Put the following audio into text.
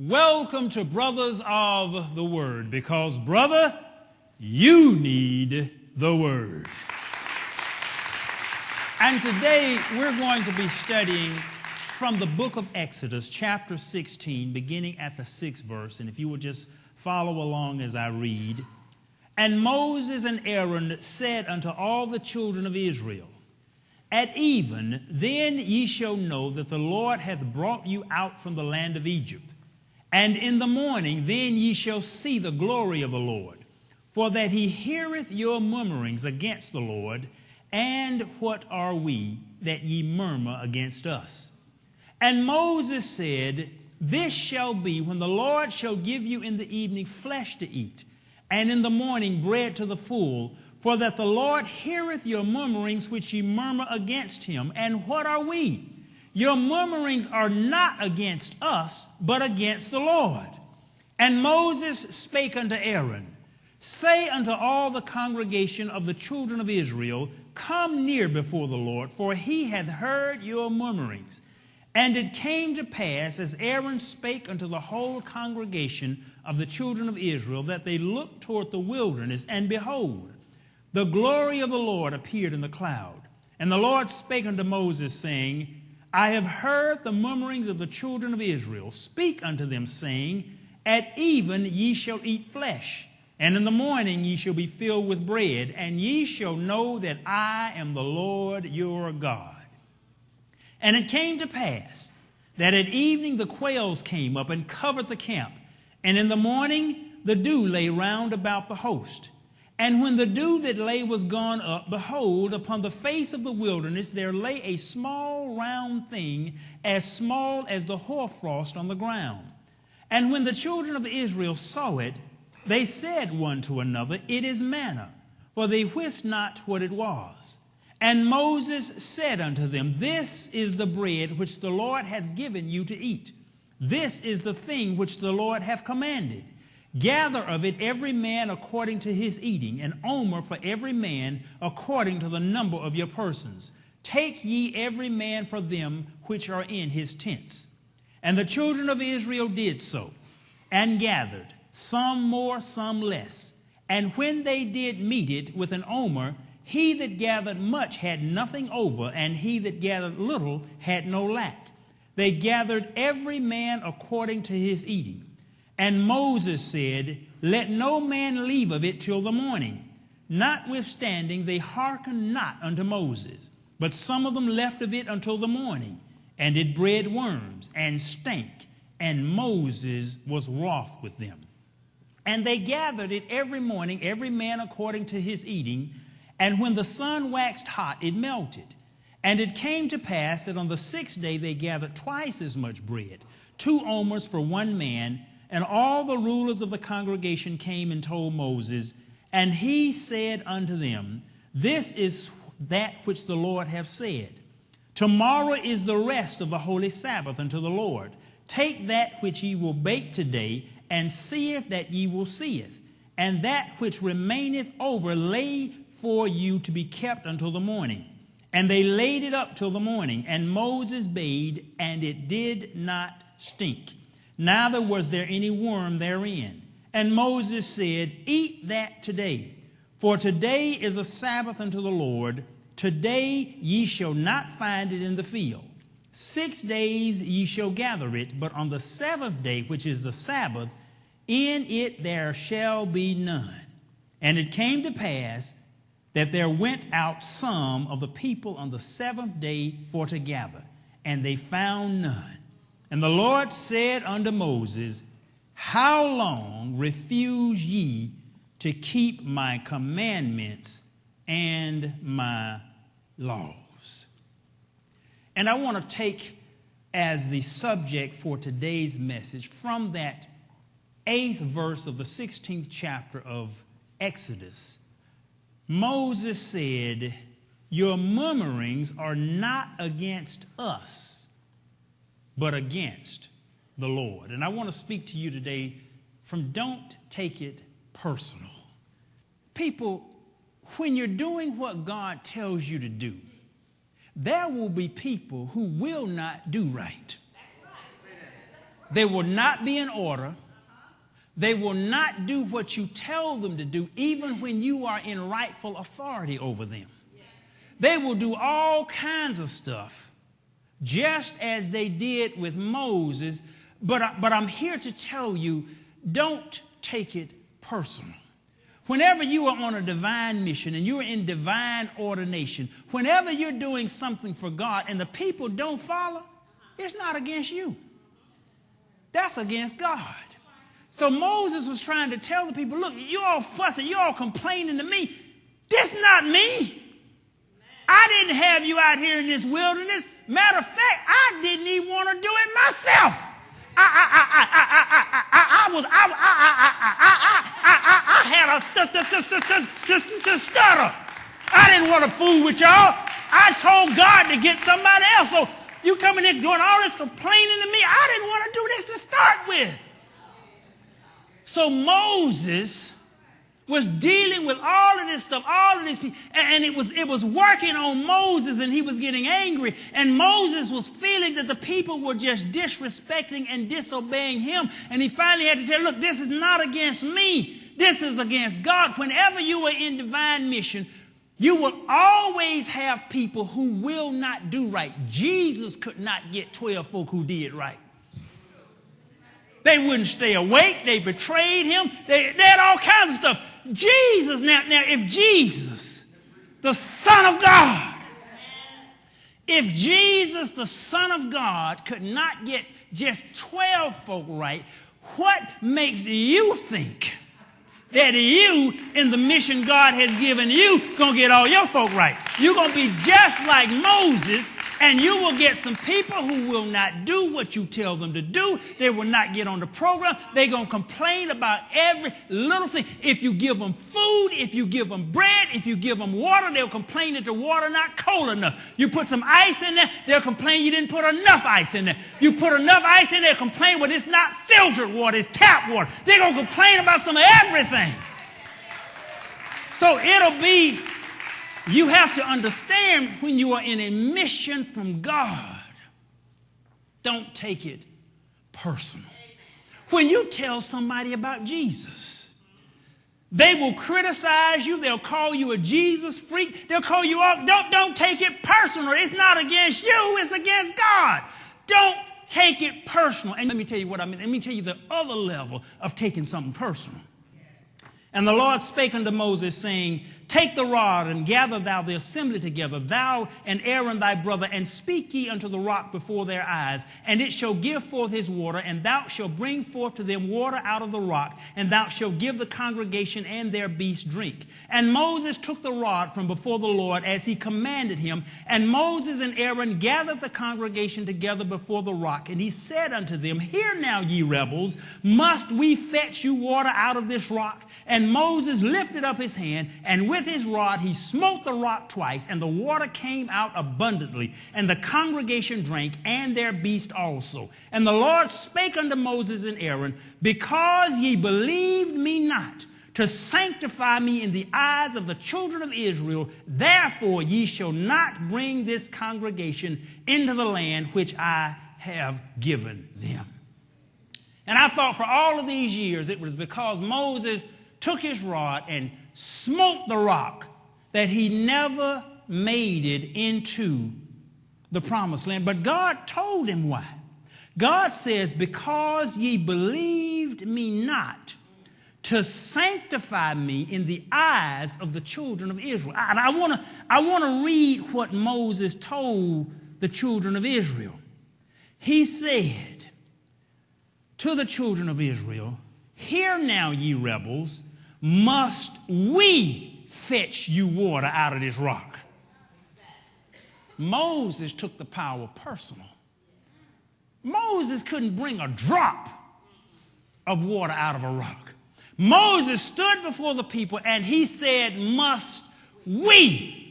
Welcome to Brothers of the Word, because, brother, you need the Word. And today we're going to be studying from the book of Exodus, chapter 16, beginning at the 6th verse. And if you would just follow along as I read. And Moses and Aaron said unto all the children of Israel, At even, then ye shall know that the Lord hath brought you out from the land of Egypt. And in the morning then ye shall see the glory of the Lord, for that he heareth your murmurings against the Lord. And what are we that ye murmur against us? And Moses said, This shall be when the Lord shall give you in the evening flesh to eat, and in the morning bread to the full, for that the Lord heareth your murmurings which ye murmur against him. And what are we? Your murmurings are not against us, but against the Lord. And Moses spake unto Aaron, Say unto all the congregation of the children of Israel, Come near before the Lord, for he hath heard your murmurings. And it came to pass, as Aaron spake unto the whole congregation of the children of Israel, that they looked toward the wilderness, and behold, the glory of the Lord appeared in the cloud. And the Lord spake unto Moses, saying, I have heard the murmurings of the children of Israel. Speak unto them, saying, At even ye shall eat flesh, and in the morning ye shall be filled with bread, and ye shall know that I am the Lord your God. And it came to pass that at evening the quails came up and covered the camp, and in the morning the dew lay round about the host. And when the dew that lay was gone up, behold, upon the face of the wilderness there lay a small round thing, as small as the hoarfrost on the ground. And when the children of Israel saw it, they said one to another, It is manna, for they wist not what it was. And Moses said unto them, This is the bread which the Lord hath given you to eat. This is the thing which the Lord hath commanded. Gather of it every man according to his eating, an omer for every man according to the number of your persons. Take ye every man for them which are in his tents. And the children of Israel did so, and gathered, some more, some less. And when they did meet it with an omer, he that gathered much had nothing over, and he that gathered little had no lack. They gathered every man according to his eating. And Moses said, Let no man leave of it till the morning. Notwithstanding, they hearkened not unto Moses, but some of them left of it until the morning. And it bred worms, and stank, and Moses was wroth with them. And they gathered it every morning, every man according to his eating. And when the sun waxed hot, it melted. And it came to pass that on the 6th day they gathered twice as much bread, 2 omers for one man. And all the rulers of the congregation came and told Moses, and he said unto them, This is that which the Lord hath said. Tomorrow is the rest of the holy Sabbath unto the Lord. Take that which ye will bake today, and seeth that ye will seeth, and that which remaineth over lay for you to be kept until the morning. And they laid it up till the morning, and Moses bade, and it did not stink. Neither was there any worm therein. And Moses said, Eat that today, for today is a Sabbath unto the Lord. Today ye shall not find it in the field. 6 days ye shall gather it, but on the 7th day, which is the Sabbath, in it there shall be none. And it came to pass that there went out some of the people on the 7th day for to gather, and they found none. And the Lord said unto Moses, How long refuse ye to keep my commandments and my laws? And I want to take as the subject for today's message from that 8th verse of the 16th chapter of Exodus. Moses said, Your murmurings are not against us, but against the Lord. And I want to speak to you today from don't take it personal. People, when you're doing what God tells you to do, there will be people who will not do right. They will not be in order. They will not do what you tell them to do, even when you are in rightful authority over them. They will do all kinds of stuff, just as they did with Moses. But I'm here to tell you, don't take it personal. Whenever you are on a divine mission and you're in divine ordination, whenever you're doing something for God and the people don't follow, it's not against you. That's against God. So Moses was trying to tell the people, look, you're all fussing, you're all complaining to me. This not me. I didn't have you out here in this wilderness. Matter of fact, I didn't even want to do it myself. I had a stutter. I didn't want to fool with y'all. I told God to get somebody else. So you coming in doing all this complaining to me. I didn't want to do this to start with. So Moses was dealing with all of this stuff, all of these people, and it was working on Moses, and he was getting angry, and Moses was feeling that the people were just disrespecting and disobeying him, and he finally had to tell, look, this is not against me, this is against God. Whenever you are in divine mission, you will always have people who will not do right. Jesus could not get 12 folk who did right. They wouldn't stay awake. They betrayed him. They had all kinds of stuff. Jesus, now if Jesus, the Son of God, if Jesus, the Son of God, could not get just 12 folk right, what makes you think that you, in the mission God has given you, going to get all your folk right? You're going to be just like Moses, and you will get some people who will not do what you tell them to do. They will not get on the program. They're going to complain about every little thing. If you give them food, if you give them bread, if you give them water, they'll complain that the water not cold enough. You put some ice in there, they'll complain you didn't put enough ice in there. You put enough ice in there, they'll complain, well, it's not filtered water, it's tap water. They're going to complain about some of everything. So it'll be, you have to understand when you are in a mission from God, don't take it personal. When you tell somebody about Jesus, they will criticize you. They'll call you a Jesus freak. They'll call you all. Don't take it personal. It's not against you. It's against God. Don't take it personal. And let me tell you what I mean. Let me tell you the other level of taking something personal. And the Lord spake unto Moses, saying, take the rod and gather thou the assembly together, thou and Aaron thy brother, and speak ye unto the rock before their eyes, and it shall give forth his water, and thou shalt bring forth to them water out of the rock, and thou shalt give the congregation and their beasts drink. And Moses took the rod from before the Lord as he commanded him, and Moses and Aaron gathered the congregation together before the rock, and he said unto them, hear now, ye rebels, must we fetch you water out of this rock? And Moses lifted up his hand, and with his rod he smote the rock twice, and the water came out abundantly, and the congregation drank, and their beast also. And the Lord spake unto Moses and Aaron, because ye believed me not, to sanctify me in the eyes of the children of Israel, therefore ye shall not bring this congregation into the land which I have given them. And I thought for all of these years it was because Moses took his rod and smote the rock that he never made it into the promised land. But God told him why. God says, because ye believed me not to sanctify me in the eyes of the children of Israel. And I want to read what Moses told the children of Israel. He said to the children of Israel, hear now, ye rebels, must we fetch you water out of this rock? Moses took the power personal. Moses couldn't bring a drop of water out of a rock. Moses stood before the people and he said, must we